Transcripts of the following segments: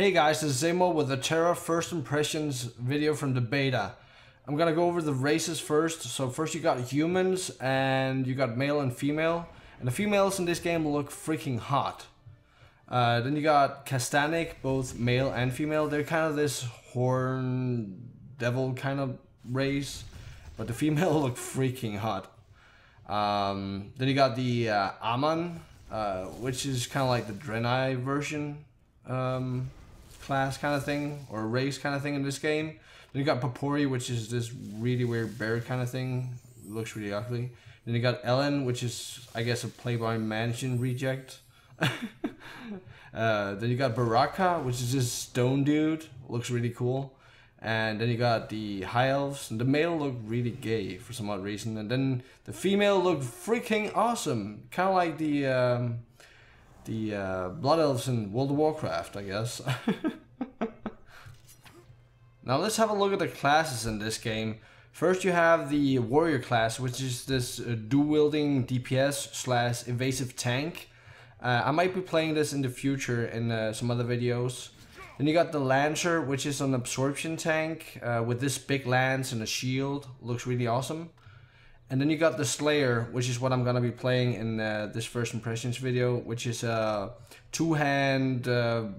Hey guys, this is Zabermoul with the Tera first impressions video from the beta. I'm gonna go over the races first. So first you got humans and you got male and female. And the females in this game look freaking hot. Then you got Castanic, both male and female. They're kind of this horn devil kind of race. But the female look freaking hot. Then you got the Aman, which is kind of like the Draenei version. Class kind of thing, or race kind of thing in this game. Then you got Papori, which is this really weird bear kind of thing. It looks really ugly. Then you got Ellen, which is, I guess, a Playboy Mansion reject. Then you got Baraka, which is this stone dude. Looks really cool. And then you got the High Elves, and the male looked really gay for some odd reason. And then the female looked freaking awesome. Kind of like the Blood Elves in World of Warcraft, I guess. Now let's have a look at the classes in this game. First you have the Warrior class, which is this dual-wielding DPS / evasive tank. I might be playing this in the future in some other videos. Then you got the Lancer, which is an absorption tank with this big lance and a shield. Looks really awesome. And then you got the Slayer, which is what I'm gonna be playing in this first impressions video, which is a two-hand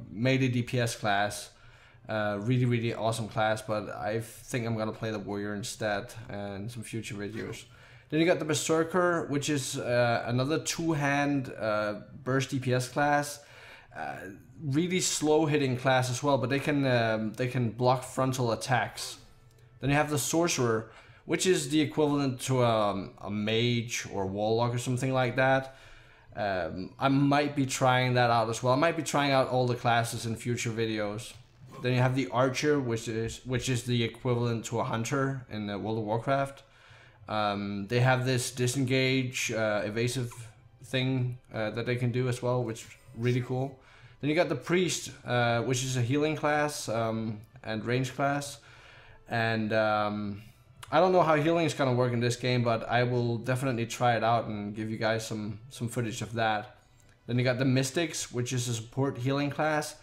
melee DPS class. Really awesome class, but I think I'm gonna play the Warrior instead in some future videos. Then you got the Berserker, which is another two-hand burst DPS class. Really slow-hitting class as well, but they can block frontal attacks. Then you have the Sorcerer, which is the equivalent to a mage or warlock or something like that. I might be trying that out as well. I might be trying out all the classes in future videos. Then you have the Archer, which is the equivalent to a hunter in World of Warcraft. They have this disengage, evasive thing that they can do as well, which is really cool. Then you got the Priest, which is a healing class and range class. And I don't know how healing is gonna work in this game, but I will definitely try it out and give you guys some footage of that. Then you got the Mystics, which is a support healing class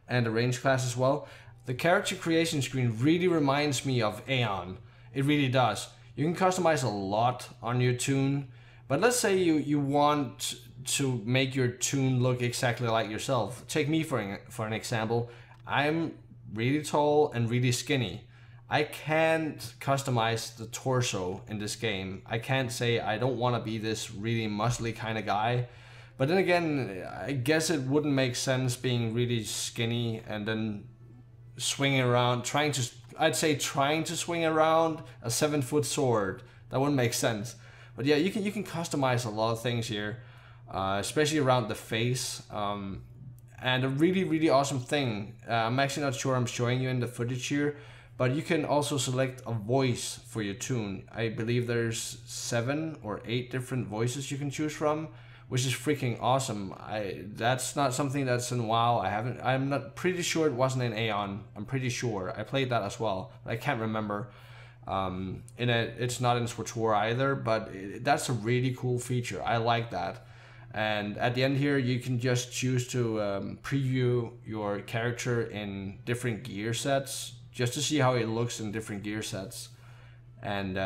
and a range class as well. The character creation screen really reminds me of Aeon. It really does. You can customize a lot on your toon, but let's say you want to make your toon look exactly like yourself. Take me for an example. I'm really tall and really skinny. I can't customize the torso in this game. I can't say I don't want to be this really muscly kind of guy. But then again, I guess it wouldn't make sense being really skinny and then swinging around, trying to swing around a 7-foot sword. That wouldn't make sense. But yeah, you can customize a lot of things here, especially around the face. And a really awesome thing, I'm actually not sure I'm showing you in the footage here, but you can also select a voice for your toon. I believe there's 7 or 8 different voices you can choose from, which is freaking awesome. That's not something that's in WoW. I'm not pretty sure it wasn't in Aeon. I'm pretty sure I played that as well, but I can't remember. It's not in SWTOR either, but that's a really cool feature. I like that. And at the end here, you can just choose to preview your character in different gear sets, just to see how it looks in different gear sets. And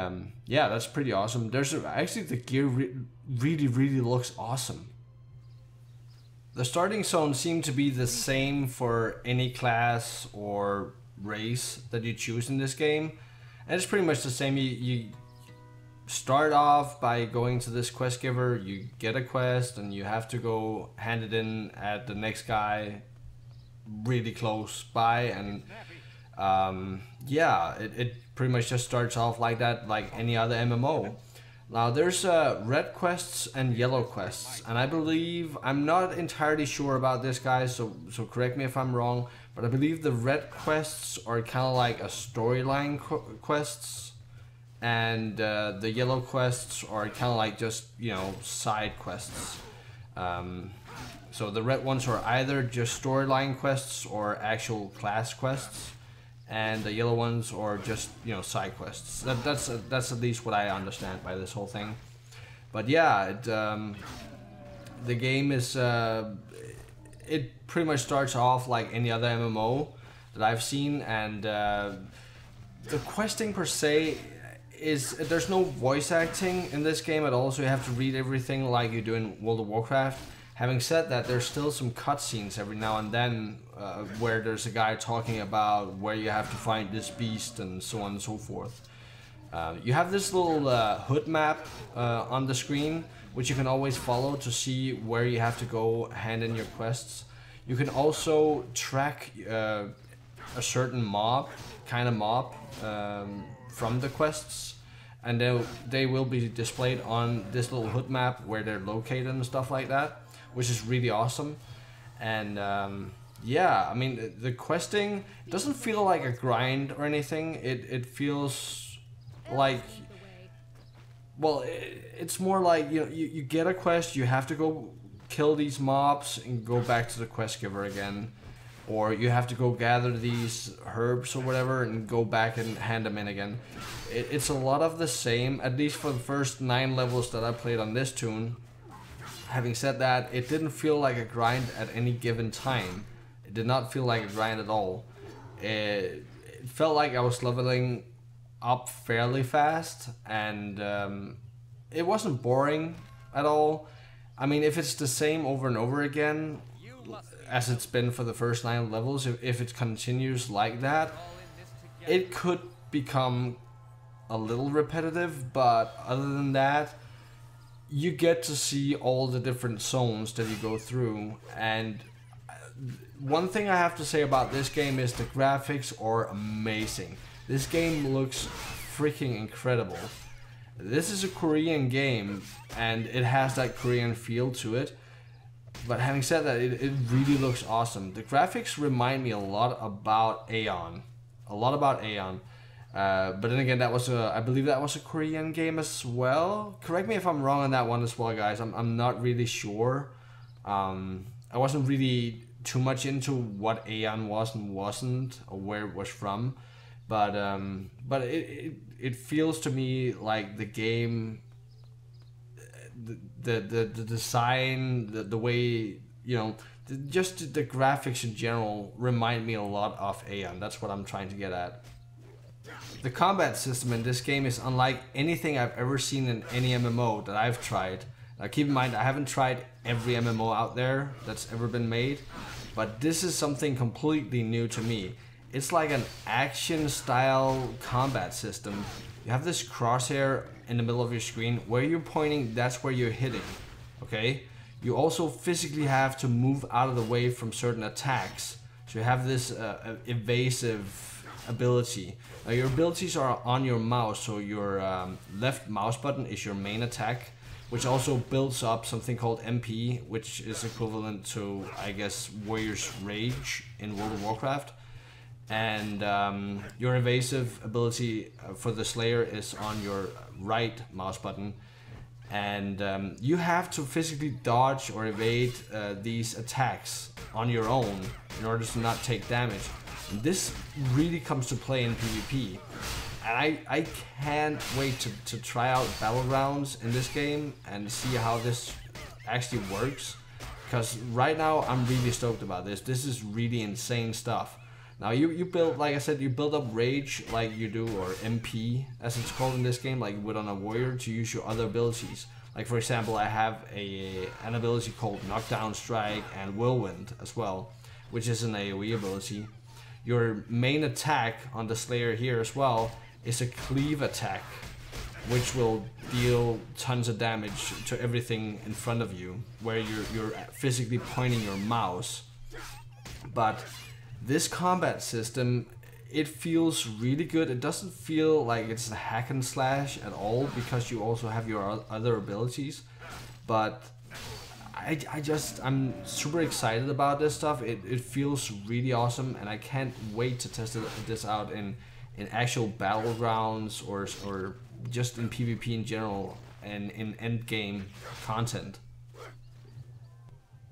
yeah, that's pretty awesome. Actually the gear really looks awesome. The starting zone seemed to be the same for any class or race that you choose in this game, and it's pretty much the same. You start off by going to this quest giver, you get a quest, and you have to go hand it in at the next guy really close by, and yeah, it pretty much just starts off like that, like any other MMO. Now there's red quests and yellow quests, and I believe, I'm not entirely sure about this, guys, so correct me if I'm wrong, but I believe the red quests are kind of like a storyline quests, and the yellow quests are kind of like just, you know, side quests. So the red ones are either just storyline quests or actual class quests, and the yellow ones are just, you know, side quests. That's at least what I understand by this whole thing. But yeah, the game is it pretty much starts off like any other MMO that I've seen, and the questing per se is, there's no voice acting in this game at all, so you have to read everything like you do in World of Warcraft. Having said that, there's still some cutscenes every now and then where there's a guy talking about where you have to find this beast and so on and so forth. You have this little hood map on the screen, which you can always follow to see where you have to go hand in your quests. You can also track a certain kind of mob from the quests, and they will be displayed on this little hood map where they're located and stuff like that, which is really awesome. And yeah, I mean, the questing doesn't feel like a grind or anything. It feels like, well, it's more like, you know, you get a quest, you have to go kill these mobs and go back to the quest giver again, or you have to go gather these herbs or whatever and go back and hand them in again. It's a lot of the same, at least for the first 9 levels that I played on this tune. Having said that, it didn't feel like a grind at any given time. It did not feel like a grind at all. It felt like I was leveling up fairly fast, and it wasn't boring at all. I mean, if it's the same over and over again, as it's been for the first 9 levels, if it continues like that, it could become a little repetitive, but other than that, you get to see all the different zones that you go through. And one thing I have to say about this game is the graphics are amazing. This game looks freaking incredible. This is a Korean game, and it has that Korean feel to it. But having said that, it really looks awesome. The graphics remind me a lot about Aeon. But then again, that was I believe that was a Korean game as well. Correct me if I'm wrong on that one as well, guys. I'm not really sure. I wasn't really too much into what Aeon was and wasn't, or where it was from. But it feels to me like the game, the design, the way, you know, just the graphics in general remind me a lot of Aeon. That's what I'm trying to get at. The combat system in this game is unlike anything I've ever seen in any MMO that I've tried. Now keep in mind, I haven't tried every MMO out there that's ever been made, but this is something completely new to me. It's like an action style combat system. You have this crosshair in the middle of your screen. Where you're pointing, that's where you're hitting, okay? You also physically have to move out of the way from certain attacks. So you have this evasive ability. Now your abilities are on your mouse, so your left mouse button is your main attack, which also builds up something called MP, which is equivalent to, I guess, Warrior's Rage in World of Warcraft. And your evasive ability for the Slayer is on your right mouse button, and you have to physically dodge or evade these attacks on your own in order to not take damage. And this really comes to play in PvP, and I can't wait to try out Battlegrounds in this game and see how this actually works, because right now I'm really stoked about this. This is really insane stuff. Now you build, like I said, you build up rage like you do, or MP as it's called in this game, like you would on a warrior, to use your other abilities. Like for example, I have an ability called Knockdown Strike and Whirlwind as well, which is an AoE ability. Your main attack on the Slayer here as well is a cleave attack, which will deal tons of damage to everything in front of you, where you're physically pointing your mouse. But this combat system, it feels really good. It doesn't feel like it's a hack and slash at all, because you also have your other abilities. But I'm super excited about this stuff. It feels really awesome, and I can't wait to test this out in actual Battlegrounds or just in PvP in general and in end game content.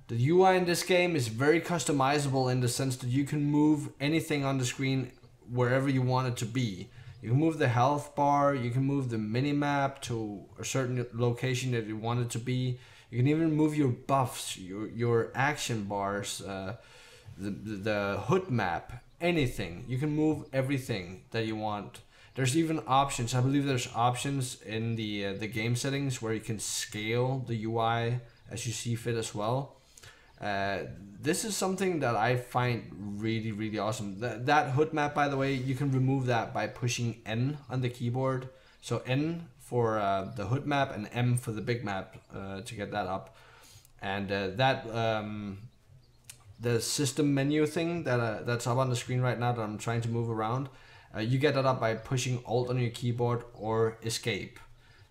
The UI in this game is very customizable in the sense that you can move anything on the screen wherever you want it to be. You can move the health bar, you can move the minimap to a certain location that you want it to be. You can even move your buffs, your action bars, the HUD map, anything. You can move everything that you want. There's even options. I believe there's options in the game settings where you can scale the UI as you see fit as well. This is something that I find really, really awesome. That HUD map, by the way, you can remove that by pushing N on the keyboard. So N for the HUD map and M for the big map to get that up. And the system menu thing that's up on the screen right now that I'm trying to move around, you get that up by pushing Alt on your keyboard or Escape.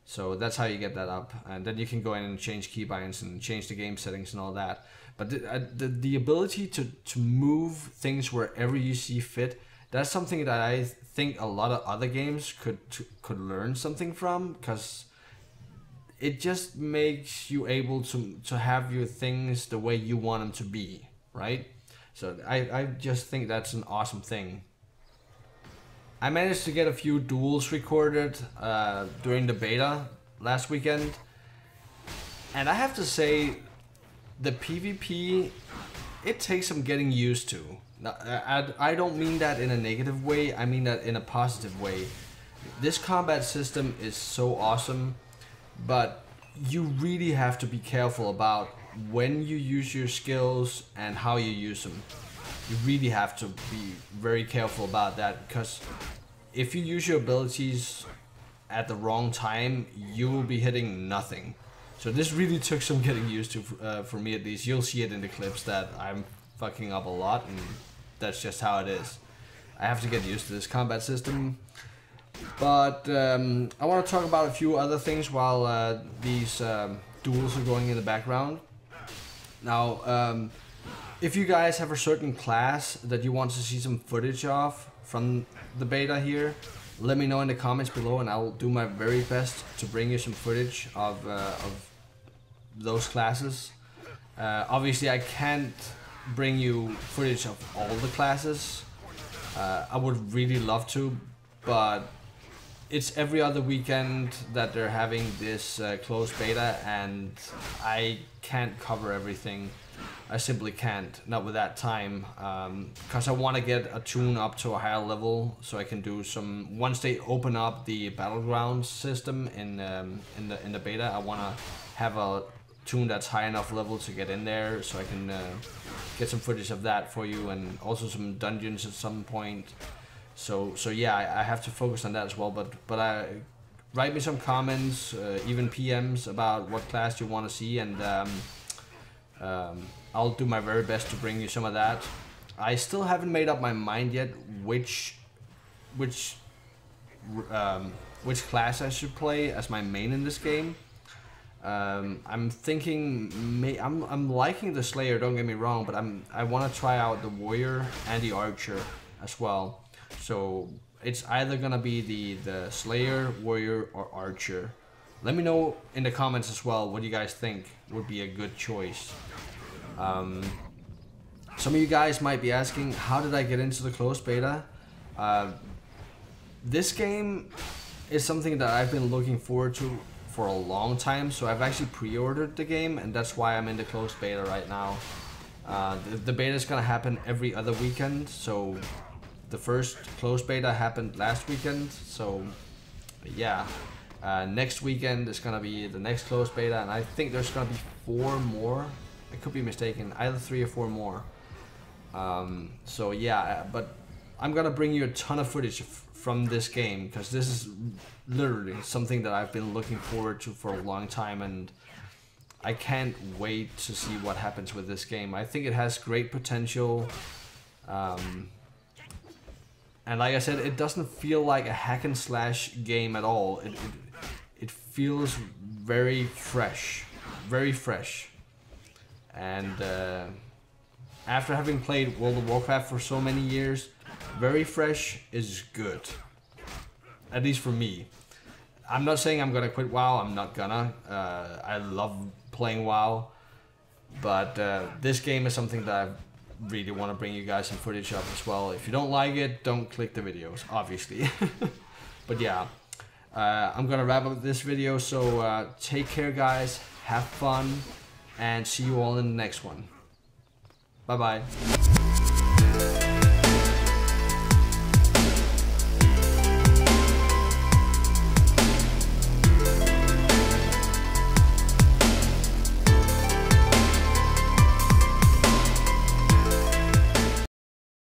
So that's how you get that up, and then you can go in and change keybinds and change the game settings and all that. But the ability to move things wherever you see fit, that's something that I think a lot of other games could learn something from, because it just makes you able to have your things the way you want them to be, right? So I just think that's an awesome thing. I managed to get a few duels recorded during the beta last weekend, and I have to say the PvP, it takes some getting used to. Now, I don't mean that in a negative way, I mean that in a positive way. This combat system is so awesome, but you really have to be careful about when you use your skills and how you use them. You really have to be very careful about that, because if you use your abilities at the wrong time, you will be hitting nothing. So this really took some getting used to, for me at least. You'll see it in the clips that I'm fucking up a lot, and that's just how it is. I have to get used to this combat system. But I want to talk about a few other things while these duels are going in the background. Now, if you guys have a certain class that you want to see some footage of from the beta here, let me know in the comments below, and I'll do my very best to bring you some footage of those classes. Obviously, I can't bring you footage of all the classes. I would really love to, but it's every other weekend that they're having this closed beta, and I can't cover everything. I simply can't, not with that time, because I want to get a tune up to a higher level so I can do some. Once they open up the battlegrounds system in the beta, I want to have a tune that's high enough level to get in there, so I can get some footage of that for you, and also some dungeons at some point. So yeah, I have to focus on that as well. But write me some comments, even PMs, about what class you want to see, and I'll do my very best to bring you some of that. I still haven't made up my mind yet which class I should play as my main in this game. I'm thinking I'm liking the Slayer, don't get me wrong, but I want to try out the Warrior and the Archer as well. So it's either gonna be the Slayer, Warrior, or Archer. Let me know in the comments as well what you guys think would be a good choice. Some of you guys might be asking, how did I get into the closed beta? This game is something that I've been looking forward to for a long time, so I've actually pre-ordered the game, and that's why I'm in the closed beta right now. The beta is gonna happen every other weekend, so the first closed beta happened last weekend, so yeah. Next weekend is gonna be the next closed beta, and I think there's gonna be 4 more. I could be mistaken, either 3 or 4 more. So yeah, but I'm gonna bring you a ton of footage from this game, because this is literally something that I've been looking forward to for a long time, and I can't wait to see what happens with this game. I think it has great potential. And like I said, it doesn't feel like a hack and slash game at all. It feels very fresh, very fresh. And after having played World of Warcraft for so many years, very fresh is good. At least for me. I'm not saying I'm gonna quit WoW, I'm not gonna. I love playing WoW. But this game is something that I really want to bring you guys some footage of as well. If you don't like it, don't click the videos, obviously. But yeah. I'm gonna wrap up this video, so take care guys, have fun, and see you all in the next one. Bye bye.